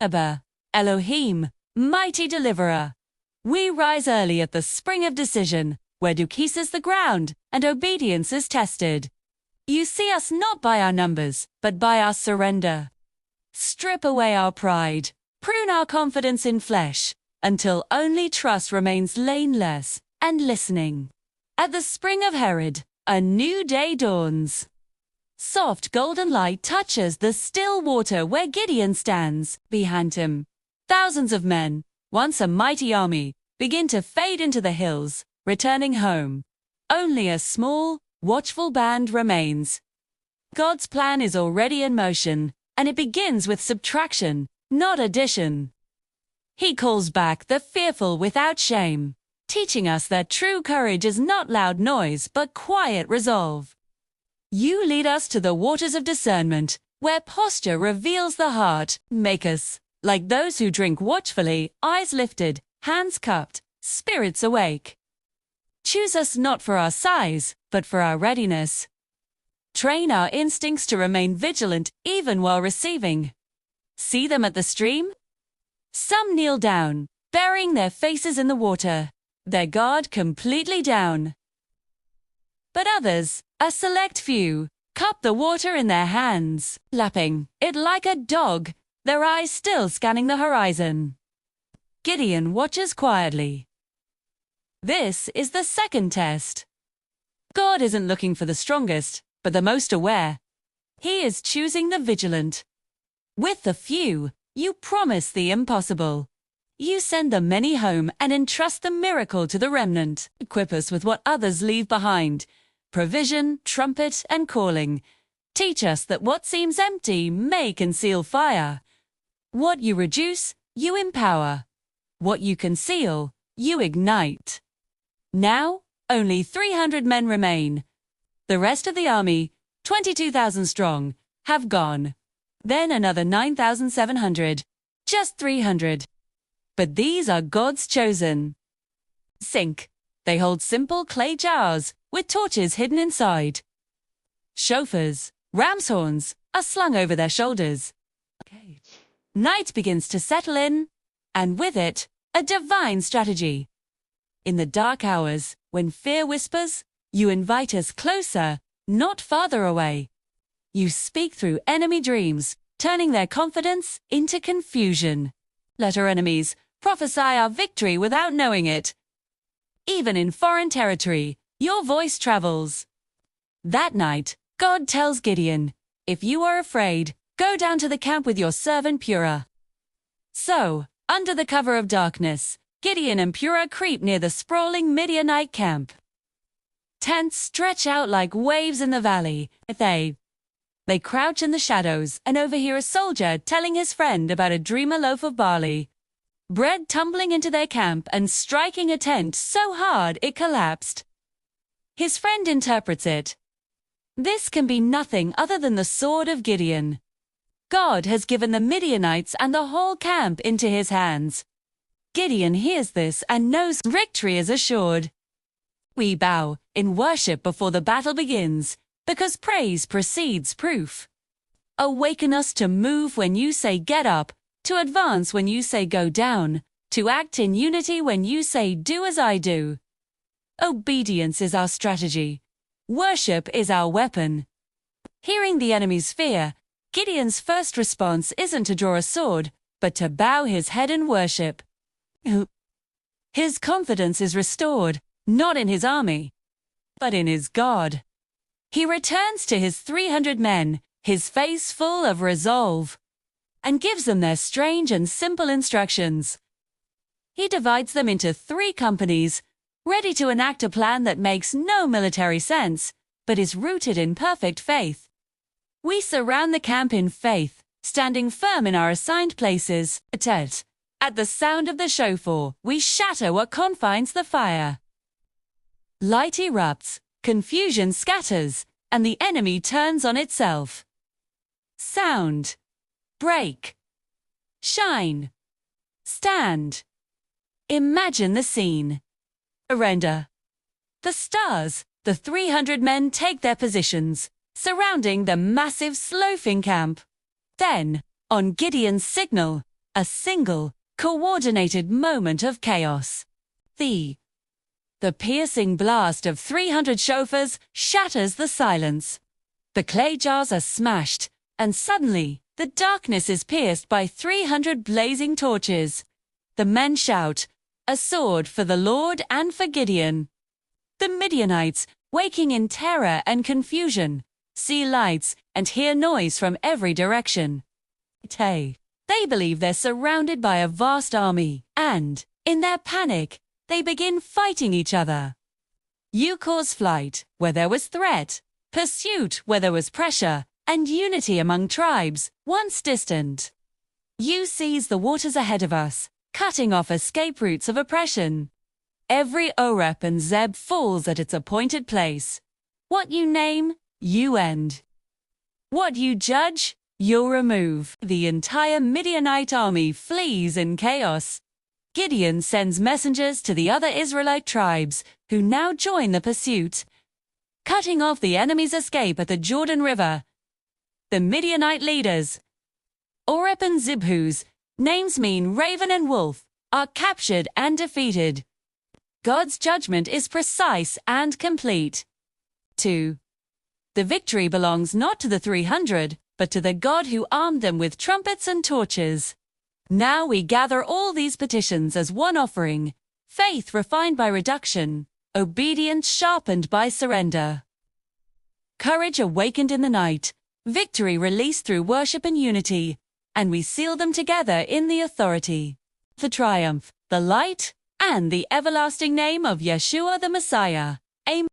Abba, Elohim, mighty deliverer. We rise early at the spring of decision, where Duke kisses the ground and obedience is tested. You see us not by our numbers, but by our surrender. Strip away our pride, prune our confidence in flesh, until only trust remains laneless and listening. At the spring of Herod, a new day dawns. Soft golden light touches the still water where Gideon stands. Behind him, thousands of men, once a mighty army, begin to fade into the hills, returning home. Only a small, watchful band remains. God's plan is already in motion, and it begins with subtraction, not addition. He calls back the fearful without shame, teaching us that true courage is not loud noise but quiet resolve. You lead us to the waters of discernment, where posture reveals the heart. Make us, like those who drink watchfully, eyes lifted, hands cupped, spirits awake. Choose us not for our size, but for our readiness. Train our instincts to remain vigilant even while receiving. See them at the stream? Some kneel down, burying their faces in the water, their guard completely down. But others, a select few, cup the water in their hands, lapping it like a dog, their eyes still scanning the horizon. Gideon watches quietly. This is the second test. God isn't looking for the strongest, but the most aware. He is choosing the vigilant. With the few, you promise the impossible. You send the many home and entrust the miracle to the remnant. Equip us with what others leave behind. Provision, trumpet, and calling. Teach us that what seems empty may conceal fire. What you reduce, you empower. What you conceal, you ignite. Now, only 300 men remain. The rest of the army, 22,000 strong, have gone. Then another 9,700. Just 300. But these are God's chosen. Sink. They hold simple clay jars with torches hidden inside. Shofars, ram's horns, are slung over their shoulders. Night begins to settle in, and with it, a divine strategy. In the dark hours, when fear whispers, you invite us closer, not farther away. You speak through enemy dreams, turning their confidence into confusion. Let our enemies prophesy our victory without knowing it. Even in foreign territory, your voice travels. That night, God tells Gideon, "If you are afraid, go down to the camp with your servant Purah." So, under the cover of darkness, Gideon and Purah creep near the sprawling Midianite camp. Tents stretch out like waves in the valley. They crouch in the shadows and overhear a soldier telling his friend about a dreamer loaf of barley. Bread tumbling into their camp and striking a tent so hard it collapsed. His friend interprets it. This can be nothing other than the sword of Gideon. God has given the Midianites and the whole camp into his hands. Gideon hears this and knows victory is assured. We bow in worship before the battle begins, because praise precedes proof. Awaken us to move when you say get up, to advance when you say go down, to act in unity when you say do as I do. Obedience is our strategy. Worship is our weapon. Hearing the enemy's fear, Gideon's first response isn't to draw a sword, but to bow his head in worship. His confidence is restored, not in his army, but in his God. He returns to his 300 men, his face full of resolve, and gives them their strange and simple instructions. He divides them into 3 companies, ready to enact a plan that makes no military sense, but is rooted in perfect faith. We surround the camp in faith, standing firm in our assigned places. At the sound of the shofar, we shatter what confines the fire. Light erupts, confusion scatters, and the enemy turns on itself. Sound. Break. Shine. Stand. Imagine the scene. Surrender. The stars, the 300 men take their positions, surrounding the massive Slothing camp. Then, on Gideon's signal, a single, coordinated moment of chaos. The piercing blast of 300 shofars shatters the silence. The clay jars are smashed, and suddenly, the darkness is pierced by 300 blazing torches. The men shout, "A sword for the Lord and for Gideon." The Midianites, waking in terror and confusion, see lights and hear noise from every direction. They believe they're surrounded by a vast army, and, in their panic, they begin fighting each other. You cause flight where there was threat, pursuit where there was pressure, and unity among tribes, once distant. You seize the waters ahead of us, cutting off escape routes of oppression. Every Oreb and Zeb falls at its appointed place. What you name, you end. What you judge, you'll remove. The entire Midianite army flees in chaos. Gideon sends messengers to the other Israelite tribes, who now join the pursuit, cutting off the enemy's escape at the Jordan River. The Midianite leaders, Oreb and Zeb, whose names mean raven and wolf, are captured and defeated. God's judgment is precise and complete. 2. The victory belongs not to the 300, but to the God who armed them with trumpets and torches. Now we gather all these petitions as one offering, faith refined by reduction, obedience sharpened by surrender. Courage awakened in the night, victory released through worship and unity, and we seal them together in the authority, the triumph, the light, and the everlasting name of Yeshua the Messiah. Amen.